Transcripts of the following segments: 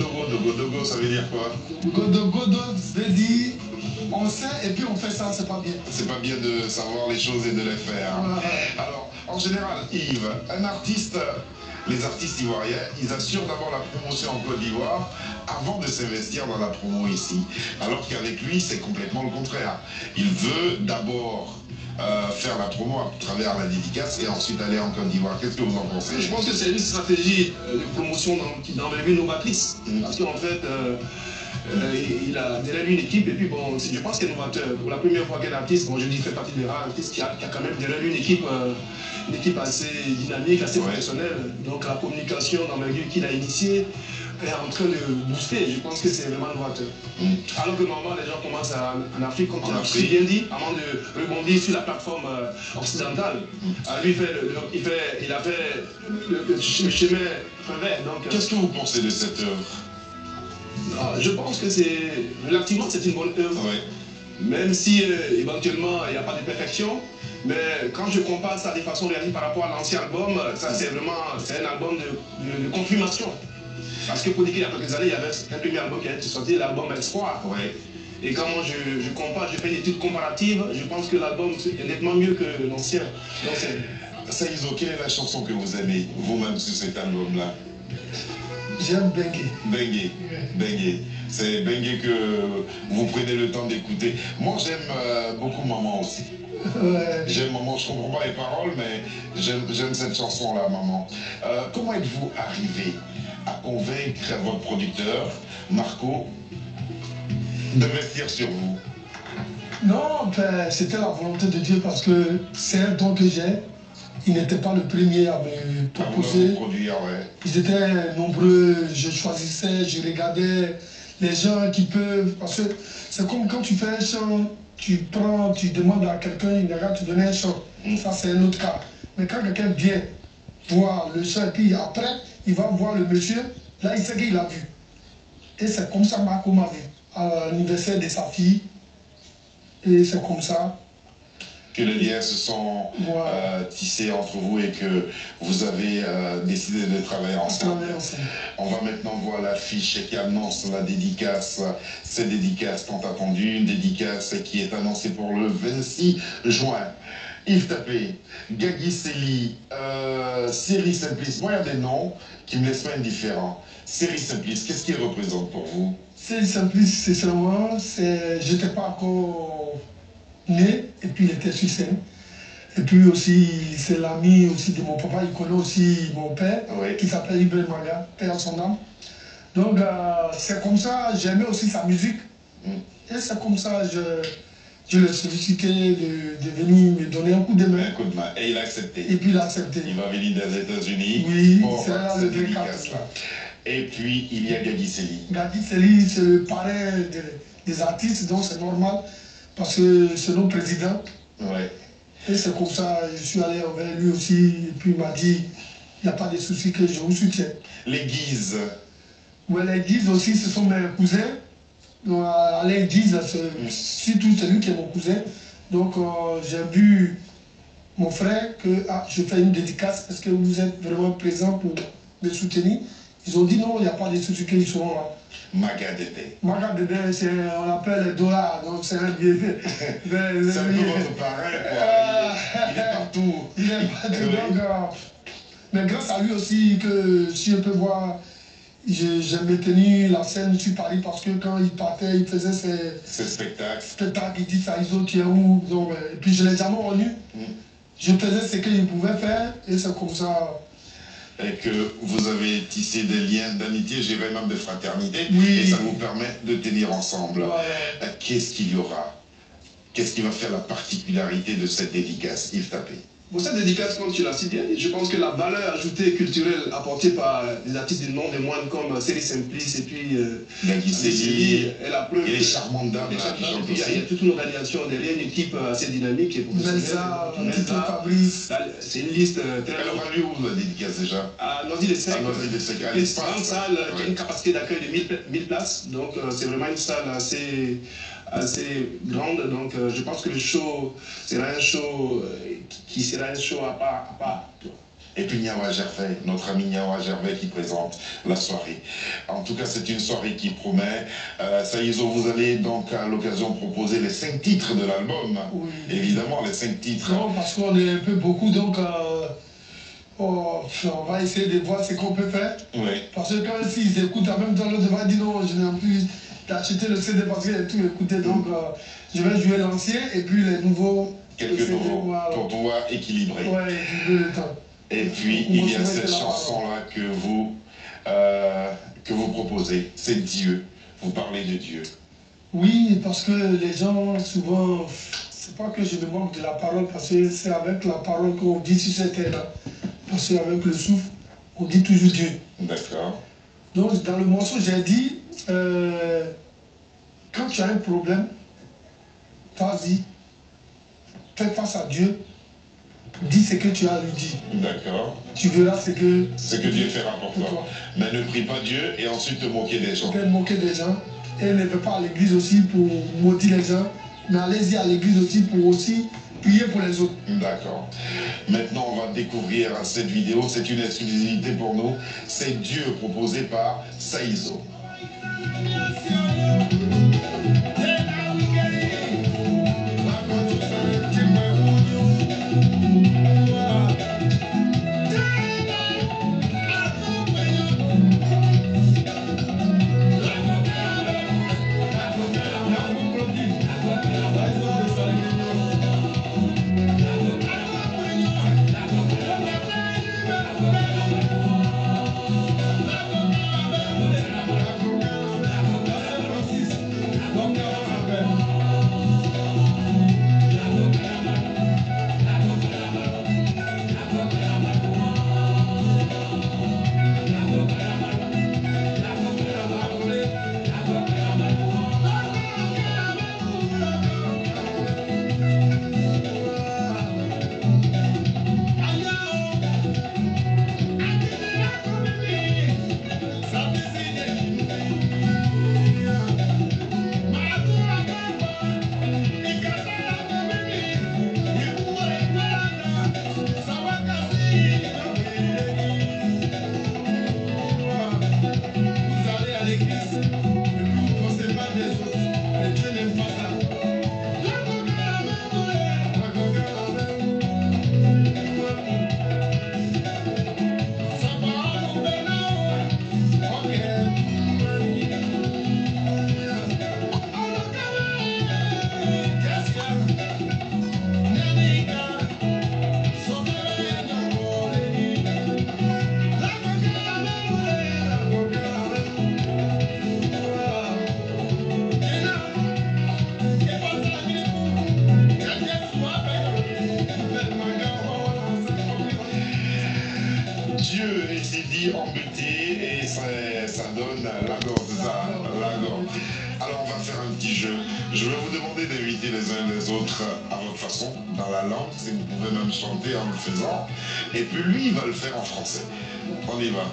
Godo, ça veut dire quoi? Godo veut dire on sait et puis on fait ça, c'est pas bien. C'est pas bien de savoir les choses et de les faire. Alors, en général, Yves, un artiste, les artistes ivoiriens, ils assurent d'abord la promotion en Côte d'Ivoire avant de s'investir dans la promo ici. Alors qu'avec lui, c'est complètement le contraire. Il veut d'abord faire la promo à travers la dédicace et ensuite aller en Côte d'Ivoire. Qu'est-ce que vous en pensez? Je pense que c'est une stratégie de promotion d'envergure novatrice. Parce qu'en fait, il a derrière lui une équipe et puis bon, je pense qu'il est novateur. Pour la première fois qu'un artiste, bon, je dis fait partie des rares artistes qui a quand même derrière lui une équipe assez dynamique, assez professionnelle. Donc la communication d'envergure qu'il a initiée est en train de booster. Je pense que c'est vraiment novateur. Alors que normalement, les gens commencent en Afrique, comme tu as si bien dit, avant de rebondir sur la plateforme occidentale. Lui, il a fait le chemin revers. Qu'est-ce que vous pensez de cette œuvre? Je pense que relativement, c'est une bonne œuvre. Même si éventuellement il n'y a pas de perfection. Mais quand je compare ça de façon réaliste par rapport à l'ancien album, ça c'est un album de confirmation. Parce que pour dire qu'il y a quelques années, il y avait un premier album qui a été sorti, l'album Espoir. Et quand moi je compare, je fais une étude comparative, je pense que l'album est nettement mieux que l'ancien. Saïzo, quelle est la chanson que vous aimez vous-même sur cet album-là? J'aime Bengue. Bengue. Bengue. C'est Bengue que vous prenez le temps d'écouter. Moi, j'aime beaucoup Maman aussi. J'aime Maman, je comprends pas les paroles, mais j'aime cette chanson-là, Maman. Comment êtes-vous arrivé à convaincre votre producteur, Marco, d'investir sur vous? Non, c'était la volonté de Dieu parce que c'est un don que j'ai. Il n'était pas le premier à me proposer. Ils étaient nombreux, je choisissais, je regardais les gens qui peuvent. Parce que c'est comme quand tu fais un chant, tu demandes à quelqu'un, il va te donner un chant. Ça, c'est un autre cas. Mais quand quelqu'un vient voir le chant, et puis après, il va voir le monsieur, là, il sait qu'il a vu. Et c'est comme ça Marco m'a vu, à l'anniversaire de sa fille. Et c'est comme ça que les liens se sont tissés entre vous et que vous avez décidé de travailler ensemble. On va maintenant voir l'affiche qui annonce la dédicace, cette dédicace tant attendue, une dédicace qui est annoncée pour le 26 juin. Yves Tapé, Gagui Sely, Série Simplice. Moi, il y a des noms qui me laissent pas indifférent. Série Simplice, qu'est-ce qu'il représente pour vous? Série Simplice, c'est seulement, je n'étais pas encore né, et puis il était sur scène. Et puis aussi, c'est l'ami aussi de mon papa, il connaît aussi mon père, qui s'appelle Ibrahim Maga, père à son âme. Donc, c'est comme ça, j'aimais aussi sa musique. Et c'est comme ça, je l'ai sollicité de venir me donner un coup de main. Un coup de main. Et il a accepté. Et puis il a accepté. Il va venir des États-Unis. Oui, c'est là le 24. Et puis, il y a Gagui Sely. Gagui Sely, c'est le parrain des artistes, donc c'est normal. Parce que c'est notre président. Et c'est comme ça, je suis allé envers lui aussi, et puis il m'a dit, il n'y a pas de souci que je vous soutiens. Les Guises. Oui, les Guises aussi, ce sont mes cousins. Donc, Alain Guise, surtout c'est lui qui est mon cousin. Donc j'ai vu mon frère que je fais une dédicace, est-ce que vous êtes vraiment présent pour me soutenir? Ils ont dit non, il n'y a pas de souci qu'ils seront là. Magadede. Magadede, on l'appelle le dollar, donc c'est un vieux. C'est un peu votre parrain, quoi. Il est partout. Il est partout, donc. Mais grâce à lui aussi, que si je peux voir, j'ai maintenu la scène sur Paris parce que quand il partait, il faisait ses spectacles. Il dit ça, ils ont tiré où. Donc, et puis je ne l'ai jamais revu. Je faisais ce qu'il pouvait faire et c'est comme ça. Et que vous avez tissé des liens d'amitié, j'ai même de fraternité, et ça vous permet de tenir ensemble. Qu'est-ce qu'il y aura? Qu'est-ce qui va faire la particularité de cette dédicace, Yves Tapé? Pour cette dédicace, comme tu l'as si bien dit, je pense que la valeur ajoutée culturelle apportée par des artistes de nom des moines comme Série Simplice et puis Gagui Sely, et la preuve. Et les charmantes dames qui chantent aussi. Il y a toute une organisation derrière, une équipe assez dynamique et professionnelle. C'est une liste très... Elle aura lieu où la dédicace déjà? À Noisy-le-Sec. À C'est une grande salle qui a une capacité d'accueil de 1000 places. Donc c'est vraiment une salle assez grande, donc je pense que le show sera un show qui sera un show à part. et puis Niawa Gervais, notre ami Niawa Gervais qui présente la soirée. En tout cas, c'est une soirée qui promet. Saïzo, vous allez donc à l'occasion proposer les 5 titres de l'album. Oui. Évidemment, les 5 titres. Non, parce qu'on est un peu beaucoup, donc on va essayer de voir ce qu'on peut faire. Oui. Parce que quand s'ils écoutent en même temps, l'autre va dire non, je n'ai plus d'acheter le CD parce qu'il a tout écouté. Donc je vais jouer l'ancien et puis les nouveaux. Quelques nouveaux, voilà, pour pouvoir équilibrer. Oui, équilibrer le temps. Et puis, il y a cette chanson-là que vous proposez, c'est Dieu. Vous parlez de Dieu. Oui, parce que les gens, souvent, c'est pas que je me manque de la parole, parce que c'est avec la parole qu'on dit sur cette terre-là. Parce qu'avec le souffle, on dit toujours Dieu. D'accord. Donc, dans le morceau, j'ai dit, quand tu as un problème, vas-y, fais face à Dieu, dis ce que tu as à lui dire. D'accord. Tu verras ce que Dieu fera pour toi. Mais ne prie pas Dieu et ensuite te moquer des gens. Te moquer des gens. Et ne va pas à l'église aussi pour maudire les gens. Mais allez-y à l'église aussi pour aussi prier pour les autres. D'accord. Maintenant, on va découvrir cette vidéo. C'est une exclusivité pour nous. C'est Dieu proposé par Saïzo. Embêté et ça donne la gorge, ça, la gorge. Alors on va faire un petit jeu. Je vais vous demander d'inviter les uns les autres à votre façon, dans la langue, si vous pouvez même chanter en le faisant. Et puis lui, il va le faire en français. On y va.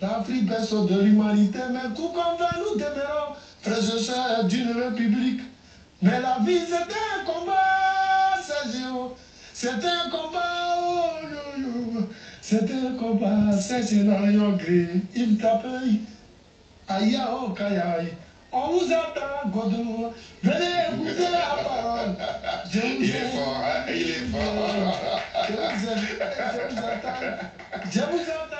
L'Afrique berceau de l'humanité, mais tout comme nous t'aimerons, frères et sœurs d'une république. Mais la vie c'est un combat, c'est un combat, oh, yo, yo. C'est un combat, c'est un scénario gris. Il t'appelle, aïe, oh, kayaï, On vous attend, Godou. Venez écouter la parole. Il est fort, hein? Il est fort. Je vous attends.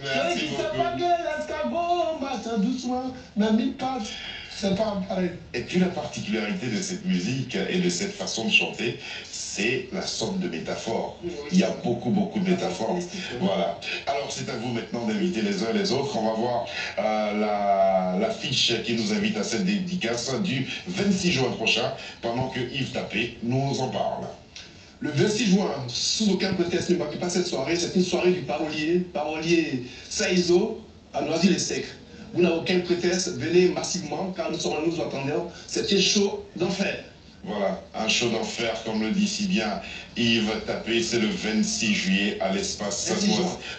Merci qui beaucoup. ne pas que l'escargot marche doucement, mais il passe. C'est pas pareil. Et puis la particularité de cette musique et de cette façon de chanter, c'est la somme de métaphores. Il y a beaucoup de métaphores. Voilà. Alors c'est à vous maintenant d'inviter les uns et les autres. On va voir l'affiche qui nous invite à cette dédicace du 26 juin prochain, pendant que Yves Tapé nous en parle. Le 26 juin, sous aucun prétexte, ne manquez pas cette soirée. C'est une soirée du parolier Saïzo à Noisy-le-Sec. Vous n'avez aucun prétexte, venez massivement, car nous sommes nous attendons. C'est un show d'enfer. Voilà, un show d'enfer, comme le dit si bien Yves Tapé, c'est le 26 juillet à l'espace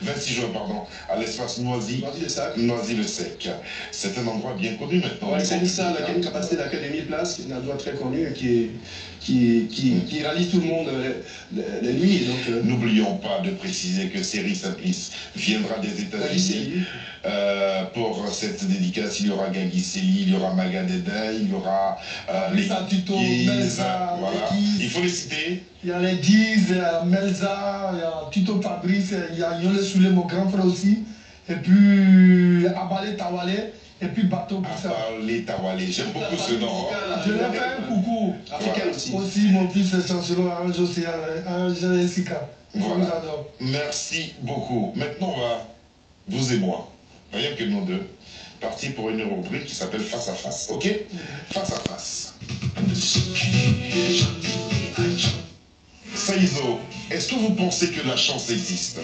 26 juin, pardon, à l'espace Noisy-le-Sec. C'est un endroit bien connu maintenant. Ouais, c'est une salle qui a une capacité d'accueil de 1000 places, qui est un endroit très connu et qui rallie tout le monde les nuits. N'oublions pas de préciser que Série Simplice viendra des États-Unis pour cette dédicace. Il y aura Gagui Célie, il y aura Magadeda, il y aura les Melza, voilà. Il faut les citer. Il y a les Diz, Melza, il y a Tito Fabrice, il y a Yole Soulé, mon grand frère aussi, et puis Abalé Tawale, et puis Bateau Boussa. Abalé Tawale, j'aime beaucoup ce nom. Je leur fais un coucou. Africain aussi. Aussi, mon fils est chancelier, un Sika. Voilà. Merci beaucoup. Maintenant, on va, vous et moi, rien que nous deux, partir pour une rubrique qui s'appelle Face à Face. Ok? Face à Face. Saïzo, est-ce que vous pensez que la chance existe?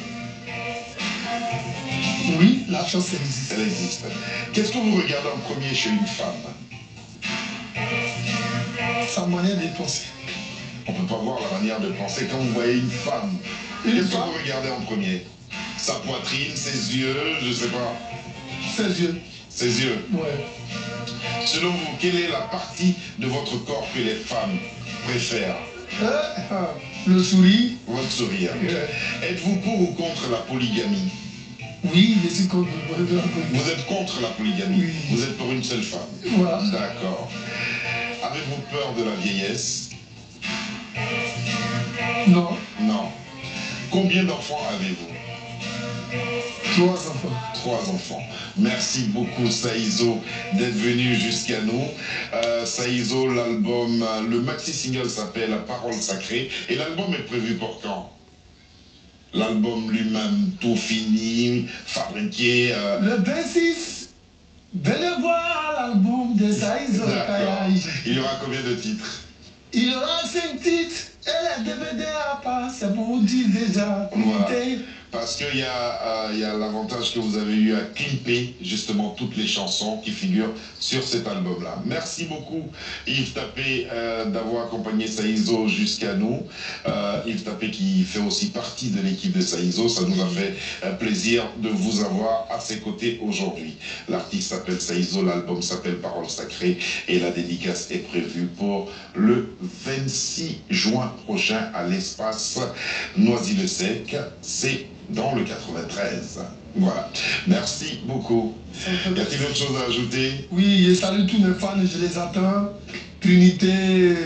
Oui, la chance existe. Elle existe. Qu'est-ce que vous regardez en premier chez une femme? Sa manière de penser. On ne peut pas voir la manière de penser quand vous voyez une femme. Qu'est-ce que vous regardez en premier? Sa poitrine, ses yeux, je ne sais pas. Ses yeux. Ses yeux. Ouais. Selon vous, quelle est la partie de votre corps que les femmes préfèrent? Le sourire. Votre sourire. Êtes-vous pour ou contre la polygamie? Oui, je suis contre la polygamie. Vous êtes contre la polygamie? Oui. Vous êtes pour une seule femme? Voilà. D'accord. Avez-vous peur de la vieillesse? Non. Non. Combien d'enfants avez-vous? 3 enfants. 3 enfants. Merci beaucoup Saïzo d'être venu jusqu'à nous. Saïzo, l'album, le maxi-single s'appelle La Parole Sacrée et l'album est prévu pour quand? L'album lui-même, tout fini, fabriqué. Le 26, venez voir l'album de Saïzo. Il y aura combien de titres? Il y aura 5 titres et les DVD à part, c'est pour vous dire déjà. Voilà. Parce qu'il y a l'avantage que vous avez eu à clipper justement toutes les chansons qui figurent sur cet album-là. Merci beaucoup Yves Tapé d'avoir accompagné Saïzo jusqu'à nous. Yves Tapé qui fait aussi partie de l'équipe de Saïzo. Ça nous a fait plaisir de vous avoir à ses côtés aujourd'hui. L'artiste s'appelle Saïzo, l'album s'appelle Parole Sacrée et la dédicace est prévue pour le 26 juin prochain à l'espace Noisy-le-Sec. C'est dans le 93. Voilà. Merci beaucoup. Y a-t-il autre chose à ajouter? Oui, je salue tous mes fans, je les attends. Trinité,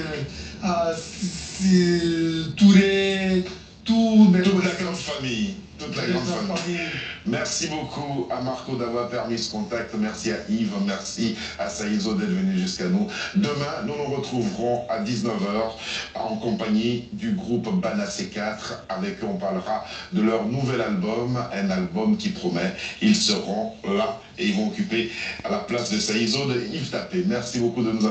Touré, toute la grande famille. Toute la grande famille. Merci beaucoup à Marco d'avoir permis ce contact. Merci à Yves. Merci à Saïzo d'être venu jusqu'à nous. Demain, nous nous retrouverons à 19h en compagnie du groupe Bana C4 avec qui on parlera de leur nouvel album. Un album qui promet. Ils seront là et ils vont occuper à la place de Saïzo de Yves Tapé. Merci beaucoup de nous avoir